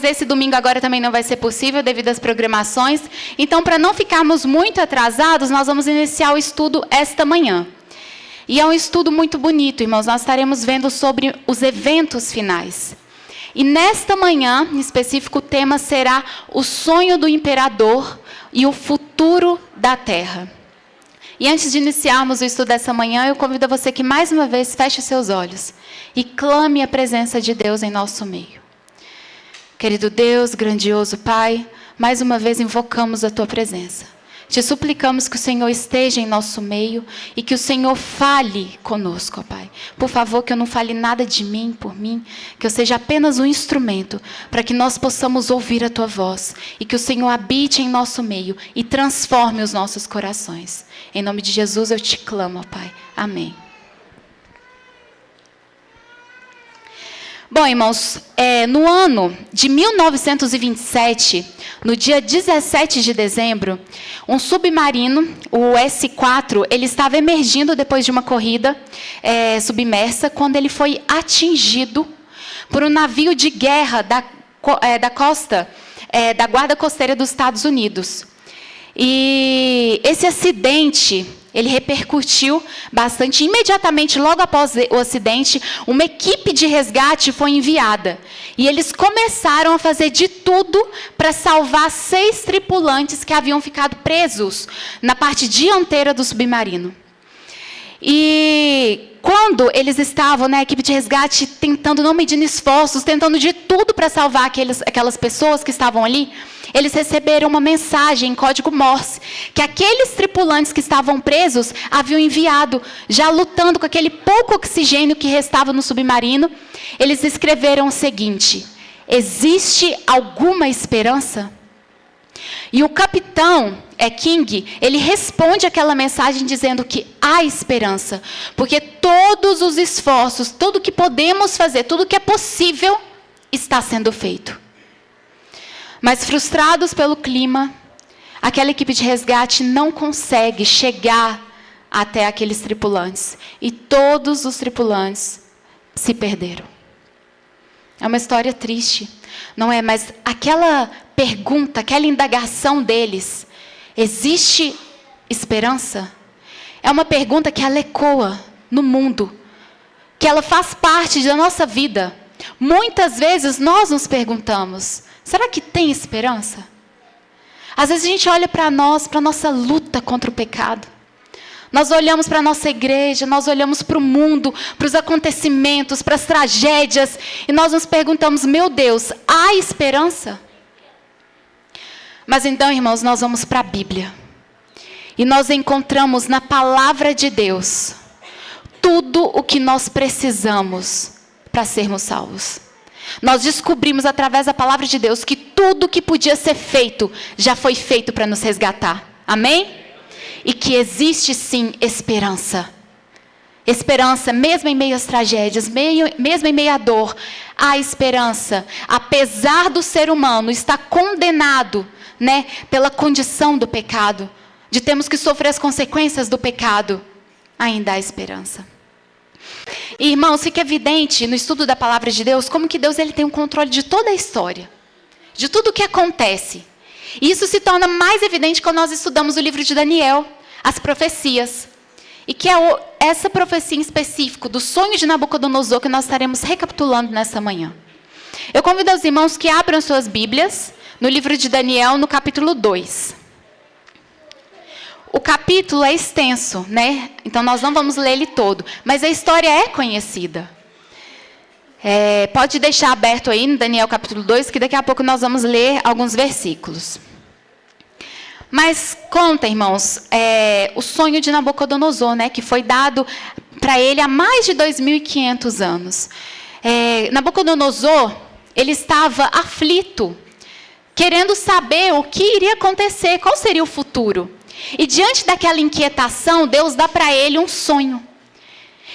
esse domingo agora também não vai ser possível devido às programações. Então, para não ficarmos muito atrasados, nós vamos iniciar o estudo esta manhã. E é um estudo muito bonito, irmãos. Nós estaremos vendo sobre os eventos finais. E nesta manhã, em específico, o tema será o sonho do imperador e o futuro da terra. E antes de iniciarmos o estudo dessa manhã, eu convido a você que mais uma vez feche seus olhos e clame a presença de Deus em nosso meio. Querido Deus, grandioso Pai, mais uma vez invocamos a Tua presença. Te suplicamos que o Senhor esteja em nosso meio e que o Senhor fale conosco, ó Pai. Por favor, que eu não fale nada de mim, por mim, que eu seja apenas um instrumento para que nós possamos ouvir a Tua voz e que o Senhor habite em nosso meio e transforme os nossos corações. Em nome de Jesus eu te clamo, ó Pai. Amém. Bom, irmãos, no ano de 1927, no dia 17 de dezembro, um submarino, o S-4, ele estava emergindo depois de uma corrida submersa, quando ele foi atingido por um navio de guerra da costa, da Guarda Costeira dos Estados Unidos. E esse acidente, ele repercutiu bastante. Imediatamente, logo após o acidente, uma equipe de resgate foi enviada. E eles começaram a fazer de tudo para salvar 6 tripulantes que haviam ficado presos na parte dianteira do submarino. E quando eles estavam, a equipe de resgate, tentando, não medindo esforços, tentando de tudo para salvar aquelas pessoas que estavam ali, eles receberam uma mensagem em código Morse, que aqueles tripulantes que estavam presos haviam enviado, já lutando com aquele pouco oxigênio que restava no submarino. Eles escreveram o seguinte: existe alguma esperança? E o capitão, King, ele responde aquela mensagem dizendo que há esperança, porque todos os esforços, tudo que podemos fazer, tudo que é possível, está sendo feito. Mas frustrados pelo clima, aquela equipe de resgate não consegue chegar até aqueles tripulantes. E todos os tripulantes se perderam. É uma história triste, não é? Mas aquela pergunta, aquela indagação deles, existe esperança? É uma pergunta que ela ecoa no mundo, que ela faz parte da nossa vida. Muitas vezes nós nos perguntamos: será que tem esperança? Às vezes a gente olha para nós, para a nossa luta contra o pecado. Nós olhamos para a nossa igreja, nós olhamos para o mundo, para os acontecimentos, para as tragédias, e nós nos perguntamos: meu Deus, há esperança? Mas então, irmãos, nós vamos para a Bíblia. E nós encontramos na palavra de Deus tudo o que nós precisamos para sermos salvos. Nós descobrimos através da palavra de Deus que tudo que podia ser feito já foi feito para nos resgatar. Amém? E que existe sim esperança. Esperança, mesmo em meio às tragédias, mesmo em meio à dor, há esperança. Apesar do ser humano estar condenado, pela condição do pecado, de termos que sofrer as consequências do pecado, ainda há esperança. E, irmãos, fica evidente no estudo da palavra de Deus como que Deus ele tem um controle de toda a história, de tudo o que acontece. E isso se torna mais evidente quando nós estudamos o livro de Daniel, as profecias. E que é essa profecia em específico do sonho de Nabucodonosor que nós estaremos recapitulando nessa manhã. Eu convido os irmãos que abram suas Bíblias no livro de Daniel, no capítulo 2. O capítulo é extenso, Então nós não vamos ler ele todo, mas a história é conhecida. Pode deixar aberto aí no Daniel capítulo 2, que daqui a pouco nós vamos ler alguns versículos. Mas conta, irmãos, o sonho de Nabucodonosor, que foi dado para ele há mais de 2.500 anos. Nabucodonosor, ele estava aflito, querendo saber o que iria acontecer, qual seria o futuro. E diante daquela inquietação, Deus dá para ele um sonho.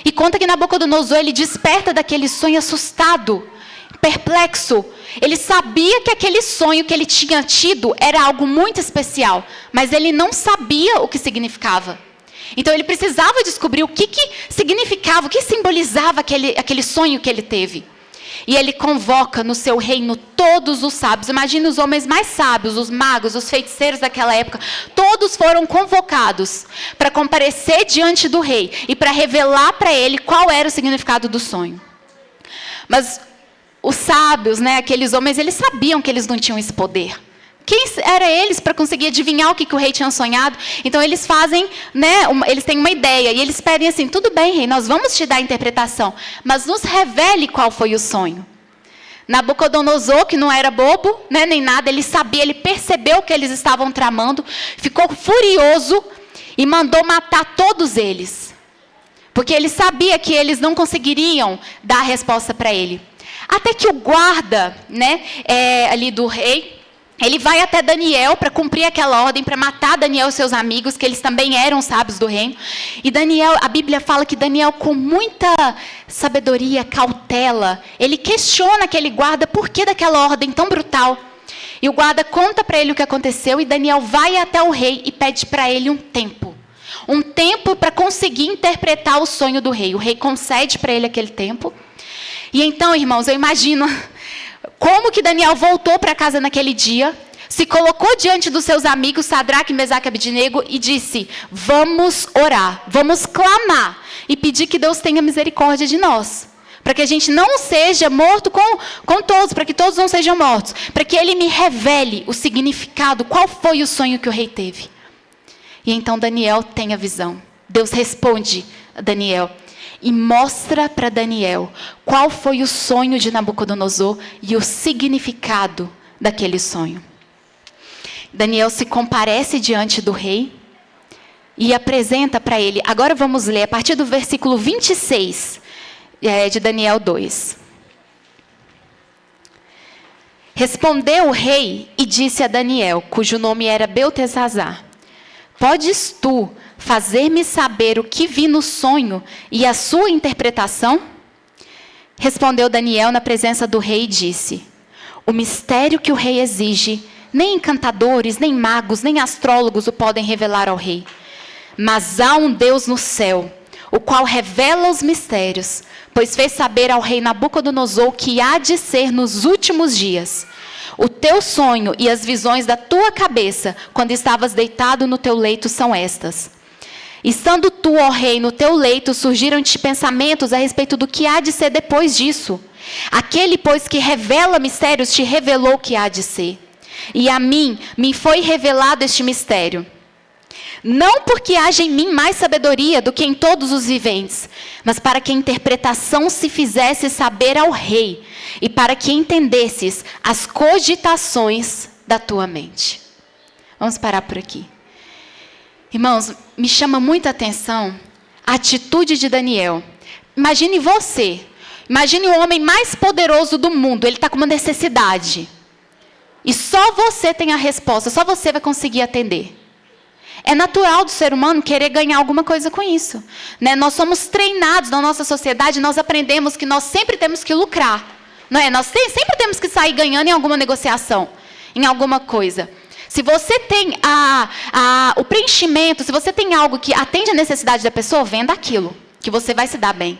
E conta que Nabucodonosor, ele desperta daquele sonho assustado, perplexo. Ele sabia que aquele sonho que ele tinha tido era algo muito especial, mas ele não sabia o que significava. Então ele precisava descobrir o que significava, o que simbolizava aquele sonho que ele teve. E ele convoca no seu reino todos os sábios. Imagine os homens mais sábios, os magos, os feiticeiros daquela época. Todos foram convocados para comparecer diante do rei e para revelar para ele qual era o significado do sonho. Mas os sábios, né, aqueles homens, eles sabiam que eles não tinham esse poder. Quem eram eles para conseguir adivinhar o que o rei tinha sonhado? Então eles fazem, né, eles têm uma ideia e eles pedem assim: tudo bem, rei, nós vamos te dar a interpretação, mas nos revele qual foi o sonho. Nabucodonosor, que não era bobo, né, nem nada, ele sabia, ele percebeu o que eles estavam tramando, ficou furioso e mandou matar todos eles. Porque ele sabia que eles não conseguiriam dar a resposta para ele. Até que o guarda, né, ali do rei, ele vai até Daniel para cumprir aquela ordem, para matar Daniel e seus amigos, que eles também eram sábios do reino. E Daniel, a Bíblia fala que Daniel, com muita sabedoria, cautela, ele questiona aquele guarda por que daquela ordem tão brutal. E o guarda conta para ele o que aconteceu, e Daniel vai até o rei e pede para ele um tempo. Um tempo para conseguir interpretar o sonho do rei. O rei concede para ele aquele tempo. E então, irmãos, eu imagino como que Daniel voltou para casa naquele dia, se colocou diante dos seus amigos, Sadraque, Mesaque e Abednego, e disse: vamos orar, vamos clamar e pedir que Deus tenha misericórdia de nós. Para que a gente não seja morto com todos, para que todos não sejam mortos. Para que ele me revele o significado, qual foi o sonho que o rei teve. E então Daniel tem a visão. Deus responde a Daniel e mostra para Daniel qual foi o sonho de Nabucodonosor e o significado daquele sonho. Daniel se comparece diante do rei e apresenta para ele. Agora vamos ler a partir do versículo 26 de Daniel 2. Respondeu o rei e disse a Daniel, cujo nome era Beltesazar: podes tu fazer-me saber o que vi no sonho e a sua interpretação? Respondeu Daniel na presença do rei e disse: o mistério que o rei exige, nem encantadores, nem magos, nem astrólogos o podem revelar ao rei. Mas há um Deus no céu, o qual revela os mistérios, pois fez saber ao rei Nabucodonosor o que há de ser nos últimos dias. O teu sonho e as visões da tua cabeça, quando estavas deitado no teu leito, são estas. Estando tu, ó rei, no teu leito, surgiram-te pensamentos a respeito do que há de ser depois disso. Aquele, pois, que revela mistérios, te revelou o que há de ser. E a mim, me foi revelado este mistério. Não porque haja em mim mais sabedoria do que em todos os viventes, mas para que a interpretação se fizesse saber ao rei, e para que entendesses as cogitações da tua mente. Vamos parar por aqui. Irmãos, me chama muita atenção a atitude de Daniel. Imagine você, imagine o homem mais poderoso do mundo, ele está com uma necessidade. E só você tem a resposta, só você vai conseguir atender. É natural do ser humano querer ganhar alguma coisa com isso, né? Nós somos treinados na nossa sociedade, nós aprendemos que nós sempre temos que lucrar, não é? Nós sempre temos que sair ganhando em alguma negociação, em alguma coisa. Se você tem o preenchimento, se você tem algo que atende a necessidade da pessoa, venda aquilo, que você vai se dar bem.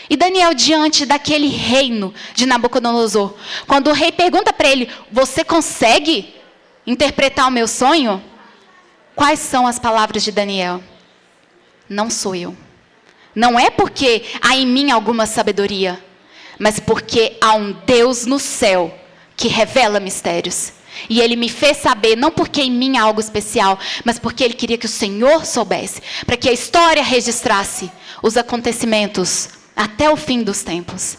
E Daniel, diante daquele reino de Nabucodonosor, quando o rei pergunta para ele: você consegue interpretar o meu sonho? Quais são as palavras de Daniel? Não sou eu. Não é porque há em mim alguma sabedoria, mas porque há um Deus no céu que revela mistérios. E ele me fez saber, não porque em mim há algo especial, mas porque ele queria que o Senhor soubesse, para que a história registrasse os acontecimentos até o fim dos tempos.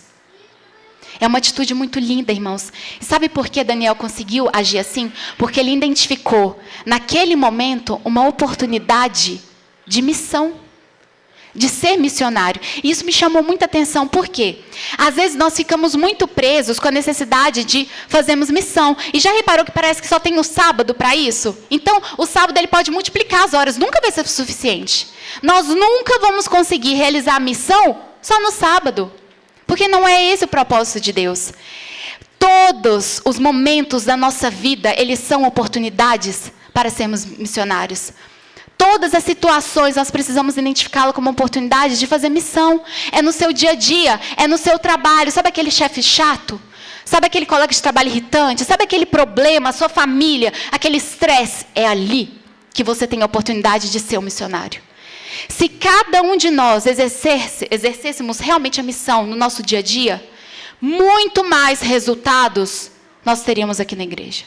É uma atitude muito linda, irmãos. E sabe por que Daniel conseguiu agir assim? Porque ele identificou, naquele momento, uma oportunidade de missão, de ser missionário. E isso me chamou muita atenção. Por quê? Às vezes nós ficamos muito presos com a necessidade de fazermos missão. E já reparou que parece que só tem o sábado para isso? Então, o sábado ele pode multiplicar as horas, nunca vai ser suficiente. Nós nunca vamos conseguir realizar a missão só no sábado. Porque não é esse o propósito de Deus. Todos os momentos da nossa vida, eles são oportunidades para sermos missionários. todas as situações nós precisamos identificá-la como uma oportunidade de fazer missão. É no seu dia a dia, é no seu trabalho. Sabe aquele chefe chato? Sabe aquele colega de trabalho irritante? Sabe aquele problema, a sua família, aquele estresse? É ali que você tem a oportunidade de ser um missionário. Se cada um de nós exercêssemos realmente a missão no nosso dia a dia, muito mais resultados nós teríamos aqui na igreja.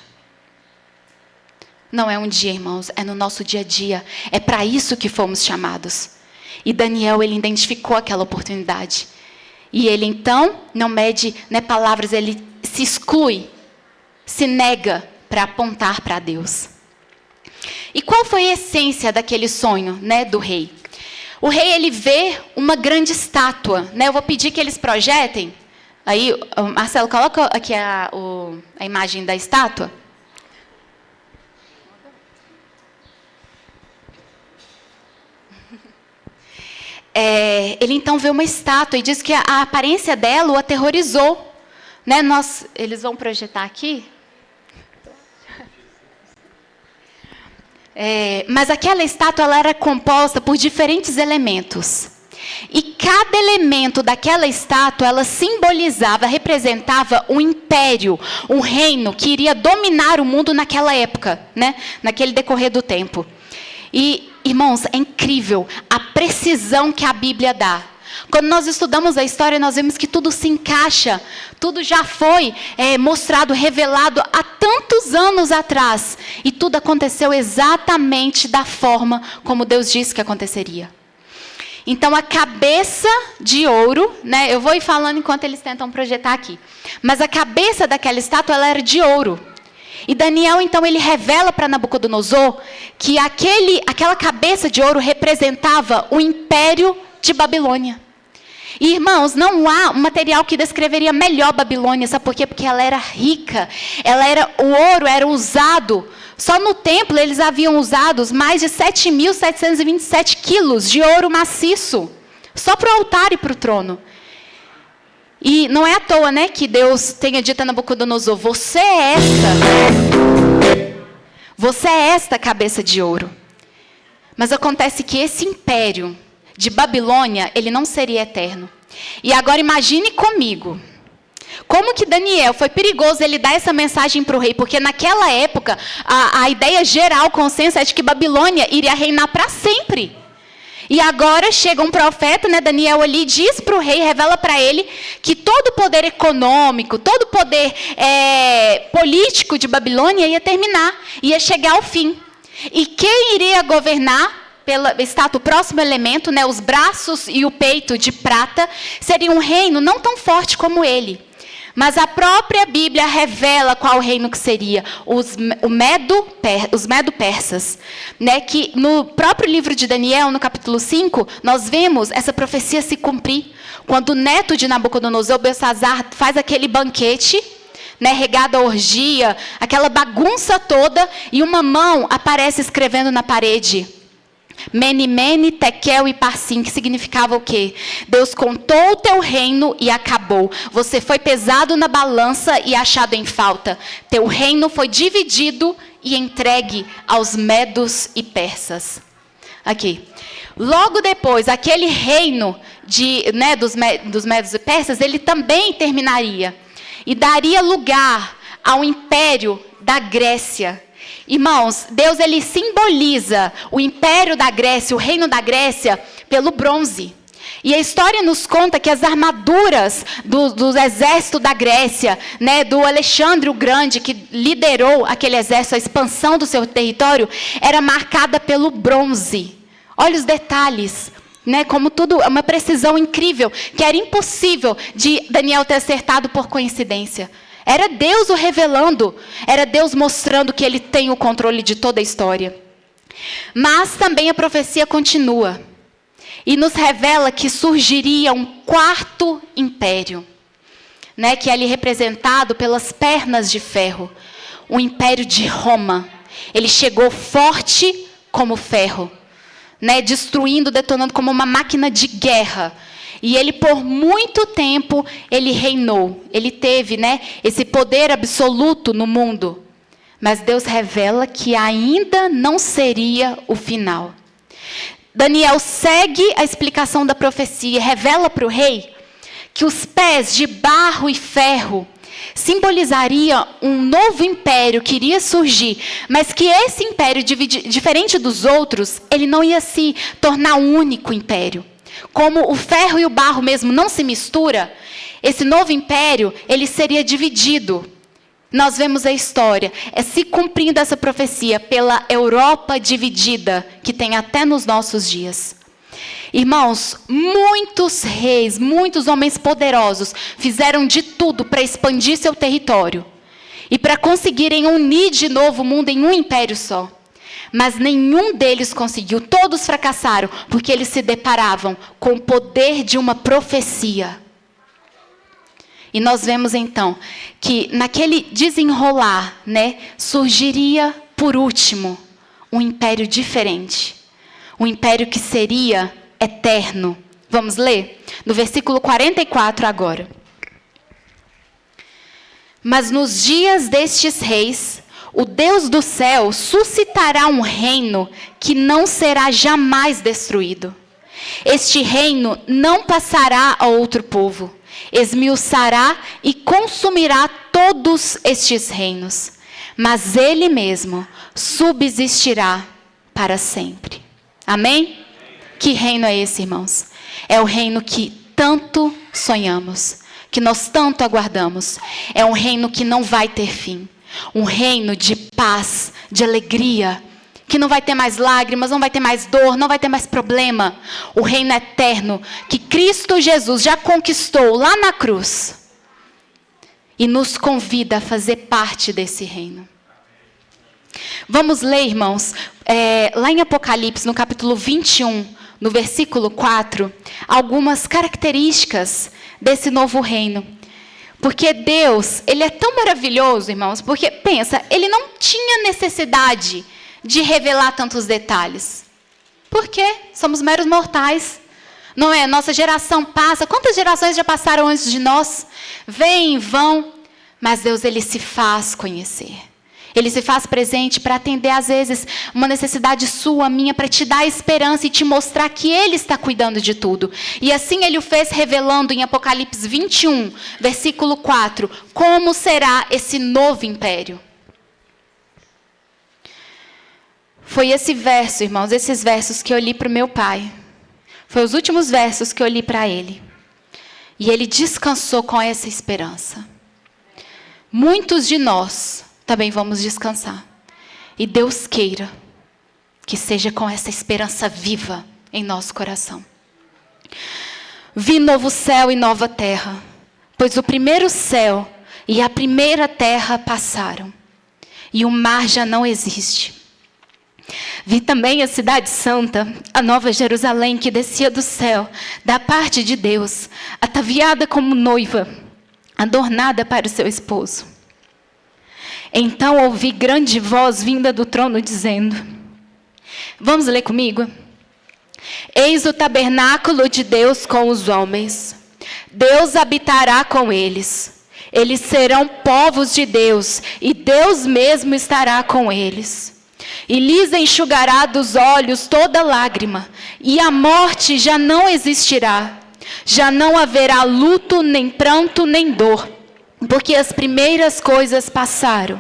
Não é um dia, irmãos, é no nosso dia a dia. É para isso que fomos chamados. E Daniel, ele identificou aquela oportunidade. E ele, então, não mede palavras, ele se exclui, se nega para apontar para Deus. E qual foi a essência daquele sonho, do rei? O rei, ele vê uma grande estátua. Eu vou pedir que eles projetem. Aí, Marcelo, coloca aqui a imagem da estátua. Ele então vê uma estátua e diz que a aparência dela o aterrorizou. Eles vão projetar aqui. Mas aquela estátua ela era composta por diferentes elementos. E cada elemento daquela estátua, ela simbolizava, representava um império, um reino que iria dominar o mundo naquela época, naquele decorrer do tempo. E, irmãos, é incrível a precisão que a Bíblia dá. Quando nós estudamos a história, nós vemos que tudo se encaixa, tudo já foi mostrado, revelado há tantos anos atrás. E tudo aconteceu exatamente da forma como Deus disse que aconteceria. Então, a cabeça de ouro, eu vou ir falando enquanto eles tentam projetar aqui. Mas a cabeça daquela estátua, ela era de ouro. E Daniel, então, ele revela para Nabucodonosor que aquela cabeça de ouro representava o império de Babilônia. E, irmãos, não há um material que descreveria melhor Babilônia. Sabe por quê? Porque ela era rica. O ouro era usado. Só no templo eles haviam usado mais de 7.727 quilos de ouro maciço. Só para o altar e para o trono. E não é à toa, que Deus tenha dito a Nabucodonosor, você é esta cabeça de ouro. Mas acontece que esse império de Babilônia, ele não seria eterno. E agora imagine comigo, como que Daniel, foi perigoso ele dar essa mensagem para o rei, porque naquela época, a ideia geral, o consenso é de que Babilônia iria reinar para sempre. E agora chega um profeta, Daniel ali, diz para o rei, revela para ele, que todo o poder econômico, todo o poder político de Babilônia ia terminar, ia chegar ao fim. E quem iria governar, está o próximo elemento, os braços e o peito de prata, seria um reino não tão forte como ele. Mas a própria Bíblia revela qual reino que seria, os Medo-Persas. Que no próprio livro de Daniel, no capítulo 5, nós vemos essa profecia se cumprir. Quando o neto de Nabucodonosor, Belsazar, faz aquele banquete, regado a orgia, aquela bagunça toda, e uma mão aparece escrevendo na parede. Mene, mene, tekel e parsim, que significava o quê? Deus contou o teu reino e acabou. Você foi pesado na balança e achado em falta. Teu reino foi dividido e entregue aos medos e persas. Aqui. Logo depois, aquele reino dos medos e persas, ele também terminaria. E daria lugar ao império da Grécia. Irmãos, Deus ele simboliza o império da Grécia, o reino da Grécia, pelo bronze. E a história nos conta que as armaduras do exército da Grécia, do Alexandre o Grande, que liderou aquele exército, a expansão do seu território, era marcada pelo bronze. Olha os detalhes. Como tudo, uma precisão incrível, que era impossível de Daniel ter acertado por coincidência. Era Deus o revelando, era Deus mostrando que ele tem o controle de toda a história. Mas também a profecia continua e nos revela que surgiria um quarto império, que é ali representado pelas pernas de ferro, o império de Roma. Ele chegou forte como ferro, destruindo, detonando como uma máquina de guerra. E ele, por muito tempo, ele reinou. Ele teve, esse poder absoluto no mundo. Mas Deus revela que ainda não seria o final. Daniel segue a explicação da profecia e revela para o rei que os pés de barro e ferro simbolizaria um novo império que iria surgir, mas que esse império, diferente dos outros, ele não ia se tornar um único império. Como o ferro e o barro mesmo não se misturam, esse novo império, ele seria dividido. Nós vemos a história, se cumprindo essa profecia pela Europa dividida, que tem até nos nossos dias. Irmãos, muitos reis, muitos homens poderosos fizeram de tudo para expandir seu território e para conseguirem unir de novo o mundo em um império só. Mas nenhum deles conseguiu, todos fracassaram, porque eles se deparavam com o poder de uma profecia. E nós vemos então que naquele desenrolar, surgiria por último um império diferente. Um império que seria eterno. Vamos ler? No versículo 44 agora. Mas nos dias destes reis, o Deus do céu suscitará um reino que não será jamais destruído. Este reino não passará a outro povo. Esmiuçará e consumirá todos estes reinos. Mas ele mesmo subsistirá para sempre. Amém? Que reino é esse, irmãos? É o reino que tanto sonhamos, que nós tanto aguardamos. É um reino que não vai ter fim. Um reino de paz, de alegria, que não vai ter mais lágrimas, não vai ter mais dor, não vai ter mais problema. O reino eterno que Cristo Jesus já conquistou lá na cruz. E nos convida a fazer parte desse reino. Vamos ler, irmãos, lá em Apocalipse, no capítulo 21, no versículo 4, algumas características desse novo reino. Porque Deus, ele é tão maravilhoso, irmãos, porque, pensa, ele não tinha necessidade de revelar tantos detalhes. Por quê? Somos meros mortais. Não é? Nossa geração passa. Quantas gerações já passaram antes de nós? Vêm, vão. Mas Deus, ele se faz conhecer. Ele se faz presente para atender, às vezes, uma necessidade sua, minha, para te dar esperança e te mostrar que Ele está cuidando de tudo. E assim Ele o fez revelando em Apocalipse 21, versículo 4, como será esse novo império. Foi esse verso, irmãos, esses versos que eu li para o meu pai. Foi os últimos versos que eu li para ele. E ele descansou com essa esperança. Muitos de nós também vamos descansar. E Deus queira que seja com essa esperança viva em nosso coração. Vi novo céu e nova terra, pois o primeiro céu e a primeira terra passaram, e o mar já não existe. Vi também a cidade santa, a nova Jerusalém, que descia do céu, da parte de Deus, ataviada como noiva, adornada para o seu esposo. Então ouvi grande voz vinda do trono dizendo, vamos ler comigo? Eis o tabernáculo de Deus com os homens. Deus habitará com eles. Eles serão povos de Deus, e Deus mesmo estará com eles. E lhes enxugará dos olhos toda lágrima, e a morte já não existirá. Já não haverá luto, nem pranto, nem dor, porque as primeiras coisas passaram.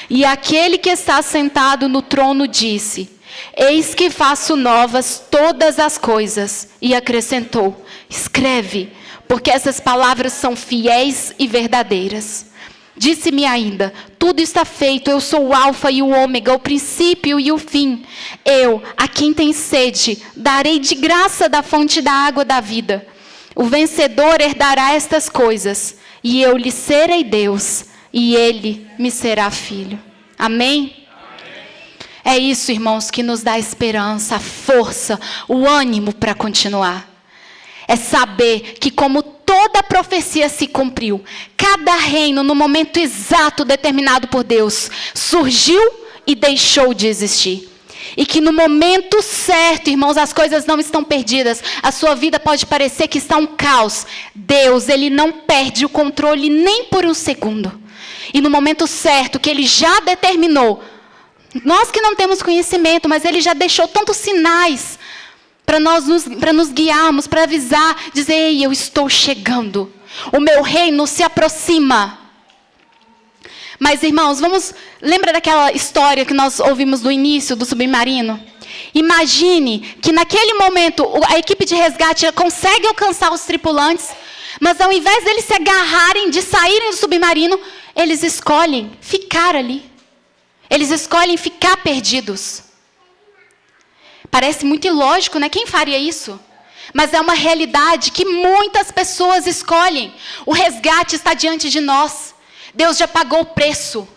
E aquele que está sentado no trono disse, eis que faço novas todas as coisas. E acrescentou, escreve, porque essas palavras são fiéis e verdadeiras. Disse-me ainda, tudo está feito, eu sou o alfa e o ômega, o princípio e o fim. Eu, a quem tem sede, darei de graça da fonte da água da vida. O vencedor herdará estas coisas, e eu lhe serei Deus, e ele me será filho. Amém? É isso, irmãos, que nos dá esperança, a força, o ânimo para continuar. É saber que como toda a profecia se cumpriu, cada reino, no momento exato determinado por Deus, surgiu e deixou de existir. E que no momento certo, irmãos, as coisas não estão perdidas. A sua vida pode parecer que está um caos. Deus, Ele não perde o controle nem por um segundo. E no momento certo, que Ele já determinou, nós que não temos conhecimento, mas Ele já deixou tantos sinais para nos guiarmos, para avisar, dizer: ei, eu estou chegando, o meu reino se aproxima. Mas, irmãos, lembra daquela história que nós ouvimos no início do submarino? Imagine que naquele momento a equipe de resgate consegue alcançar os tripulantes, mas ao invés deles se agarrarem, de saírem do submarino, eles escolhem ficar ali. Eles escolhem ficar perdidos. Parece muito ilógico, né? Quem faria isso? Mas é uma realidade que muitas pessoas escolhem. O resgate está diante de nós. Deus já pagou o preço.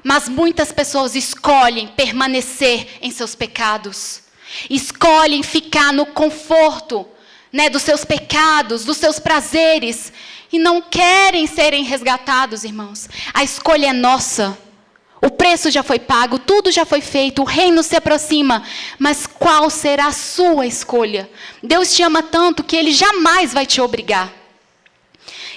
Mas muitas pessoas escolhem permanecer em seus pecados. Escolhem ficar no conforto, né, dos seus pecados, dos seus prazeres. E não querem serem resgatados, irmãos. A escolha é nossa. O preço já foi pago, tudo já foi feito, o reino se aproxima. Mas qual será a sua escolha? Deus te ama tanto que Ele jamais vai te obrigar.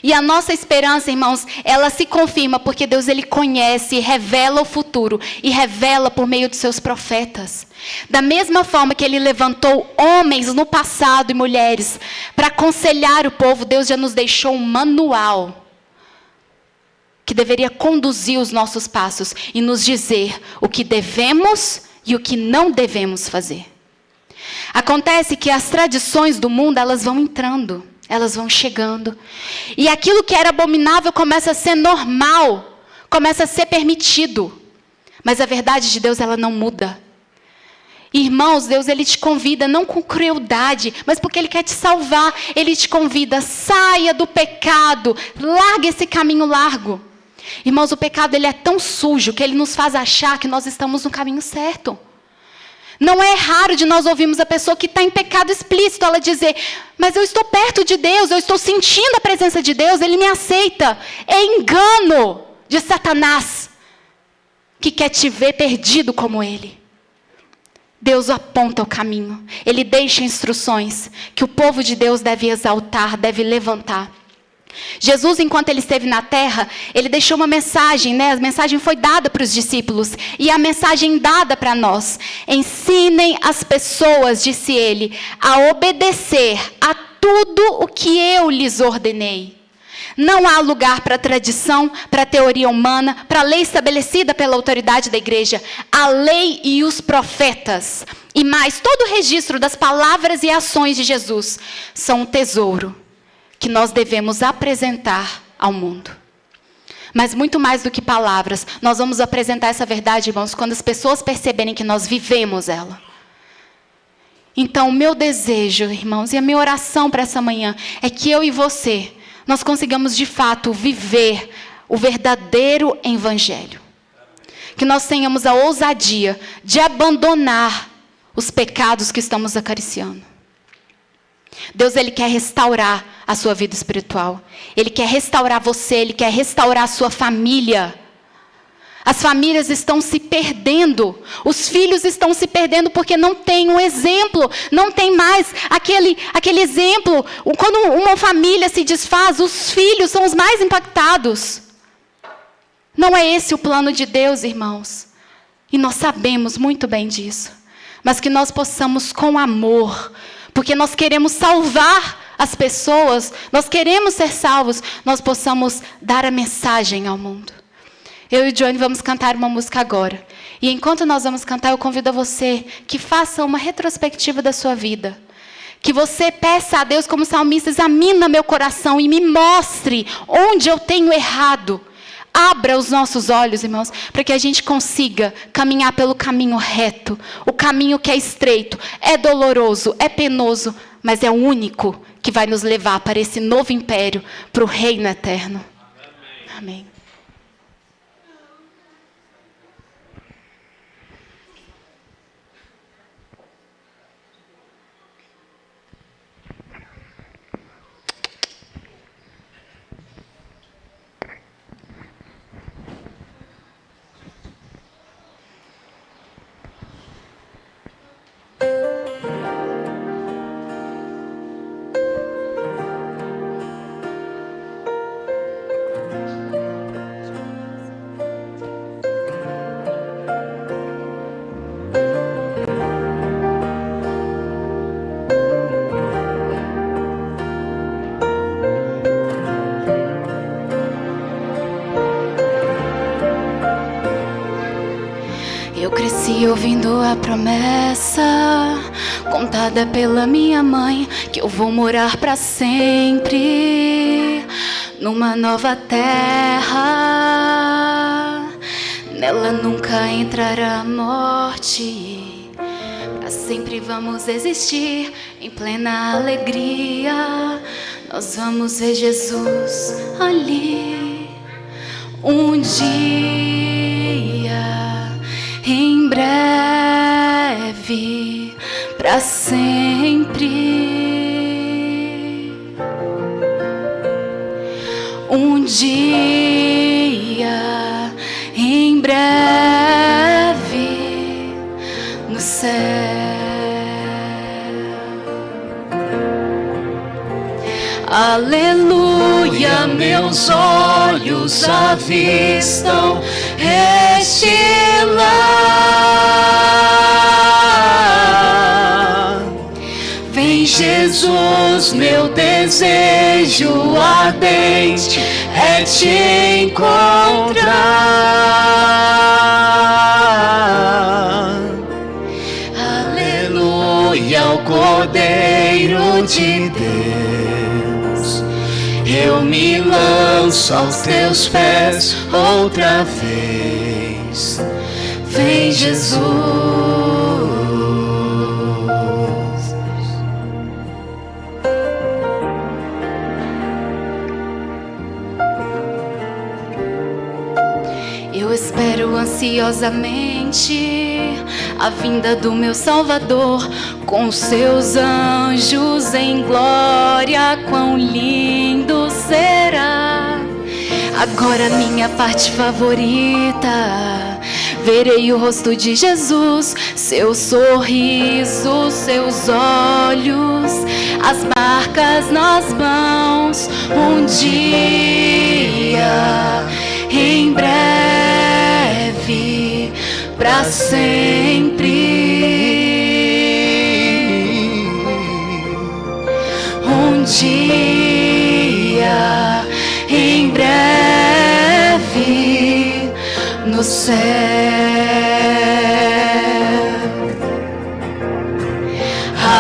E a nossa esperança, irmãos, ela se confirma porque Deus, Ele conhece e revela o futuro. E revela por meio dos seus profetas. Da mesma forma que Ele levantou homens no passado e mulheres para aconselhar o povo, Deus já nos deixou um manual que deveria conduzir os nossos passos e nos dizer o que devemos e o que não devemos fazer. Acontece que as tradições do mundo, elas vão entrando. Elas vão chegando. E aquilo que era abominável começa a ser normal. Começa a ser permitido. Mas a verdade de Deus, ela não muda. Irmãos, Deus, Ele te convida não com crueldade, mas porque Ele quer te salvar. Ele te convida: saia do pecado. Larga esse caminho largo. Irmãos, o pecado, ele é tão sujo que ele nos faz achar que nós estamos no caminho certo. Não é raro de nós ouvirmos a pessoa que está em pecado explícito, ela dizer: mas eu estou perto de Deus, eu estou sentindo a presença de Deus, Ele me aceita. É engano de Satanás, que quer te ver perdido como ele. Deus aponta o caminho, Ele deixa instruções que o povo de Deus deve exaltar, deve levantar. Jesus, enquanto Ele esteve na terra, Ele deixou uma mensagem, né? A mensagem foi dada para os discípulos. E a mensagem dada para nós: ensinem as pessoas, disse Ele, a obedecer a tudo o que eu lhes ordenei. Não há lugar para tradição, para teoria humana, para lei estabelecida pela autoridade da igreja. A lei e os profetas, e mais, todo o registro das palavras e ações de Jesus, são um tesouro que nós devemos apresentar ao mundo. Mas muito mais do que palavras, nós vamos apresentar essa verdade, irmãos, quando as pessoas perceberem que nós vivemos ela. Então, o meu desejo, irmãos, e a minha oração para essa manhã, é que eu e você, nós consigamos de fato viver o verdadeiro evangelho. Que nós tenhamos a ousadia de abandonar os pecados que estamos acariciando. Deus, Ele quer restaurar a sua vida espiritual. Ele quer restaurar você, Ele quer restaurar a sua família. As famílias estão se perdendo. Os filhos estão se perdendo porque não tem um exemplo. Não tem mais aquele exemplo. Quando uma família se desfaz, os filhos são os mais impactados. Não é esse o plano de Deus, irmãos. E nós sabemos muito bem disso. Mas que nós possamos, com amor, porque nós queremos salvar as pessoas, nós queremos ser salvos, nós possamos dar a mensagem ao mundo. Eu e o Johnny vamos cantar uma música agora. E enquanto nós vamos cantar, eu convido a você que faça uma retrospectiva da sua vida. Que você peça a Deus, como salmista: examina meu coração e me mostre onde eu tenho errado. Abra os nossos olhos, irmãos, para que a gente consiga caminhar pelo caminho reto. O caminho que é estreito, é doloroso, é penoso, mas é o único que vai nos levar para esse novo império, para o reino eterno. Amém. Eu cresci ouvindo a promessa, contada pela minha mãe, que eu vou morar pra sempre numa nova terra. Nela nunca entrará a morte, pra sempre vamos existir em plena alegria. Nós vamos ver Jesus ali um dia, em breve, pra sempre. Um dia, em breve, no céu. Aleluia, meus olhos avistam este lar. Vem Jesus, meu desejo ardente é te encontrar. Aleluia, o Cordeiro de Deus, eu me lanço aos teus pés outra vez. Vem Jesus. Eu espero ansiosamente a vinda do meu Salvador, com seus anjos em glória, quão lindo será. Agora minha parte favorita, verei o rosto de Jesus, seu sorriso, seus olhos, as marcas nas mãos. Um dia, em breve, pra sempre. Um dia, em breve, no céu.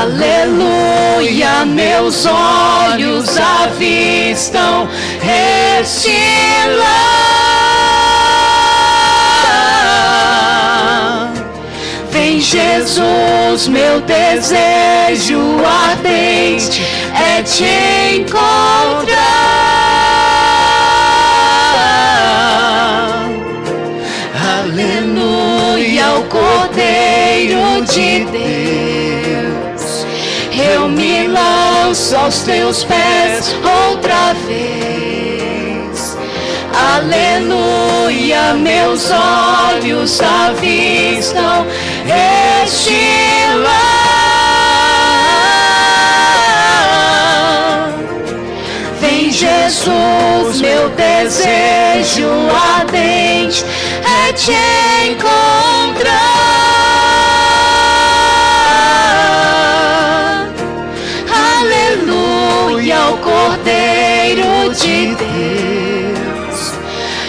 Aleluia, meus olhos avistam este lar. Vem Jesus, meu desejo ardente é te encontrar. Aleluia, o Cordeiro de Deus, eu me lanço aos teus pés outra vez. Aleluia, meus olhos avistam este lar. Vem Jesus, meu desejo ardente é te encontrar. Aleluia, o Cordeiro de Deus,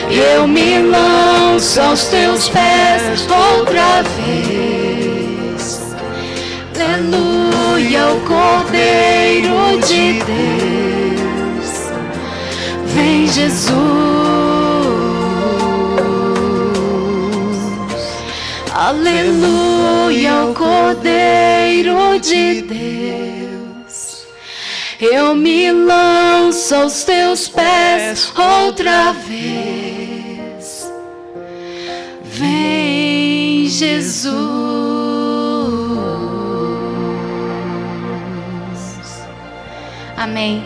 eu me lanço aos teus pés outra vez. Aleluia, o Cordeiro de Deus, vem Jesus. Aleluia, o Cordeiro de Deus, eu me lanço aos teus pés outra vez. Vem Jesus. Amém.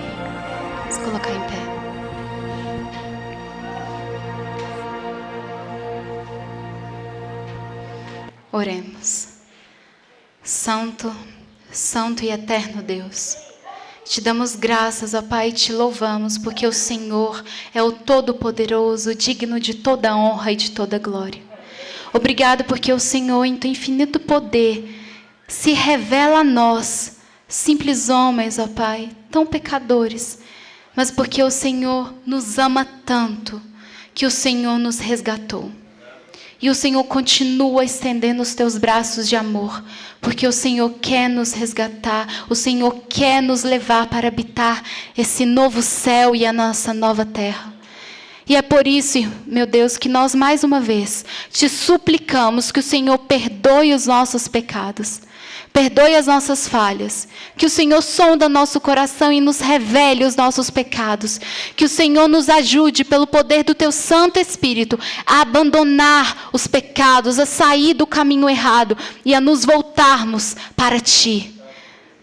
Vamos colocar em pé. Oremos. Santo, santo e eterno Deus, te damos graças, ó Pai, e te louvamos, porque o Senhor é o Todo-Poderoso, digno de toda honra e de toda glória. Obrigado porque o Senhor, em teu infinito poder, se revela a nós, simples homens, ó Pai, tão pecadores, mas porque o Senhor nos ama tanto, que o Senhor nos resgatou. E o Senhor continua estendendo os teus braços de amor, porque o Senhor quer nos resgatar, o Senhor quer nos levar para habitar esse novo céu e a nossa nova terra. E é por isso, meu Deus, que nós mais uma vez te suplicamos que o Senhor perdoe os nossos pecados, perdoe as nossas falhas, que o Senhor sonda nosso coração e nos revele os nossos pecados, que o Senhor nos ajude pelo poder do teu Santo Espírito a abandonar os pecados, a sair do caminho errado e a nos voltarmos para ti,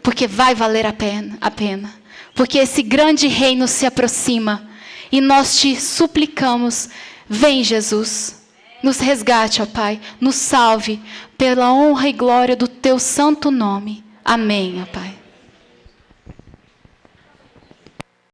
porque vai valer a pena, porque esse grande reino se aproxima. E nós te suplicamos, vem Jesus, nos resgate, ó Pai, nos salve, pela honra e glória do teu santo nome. Amém, ó Pai.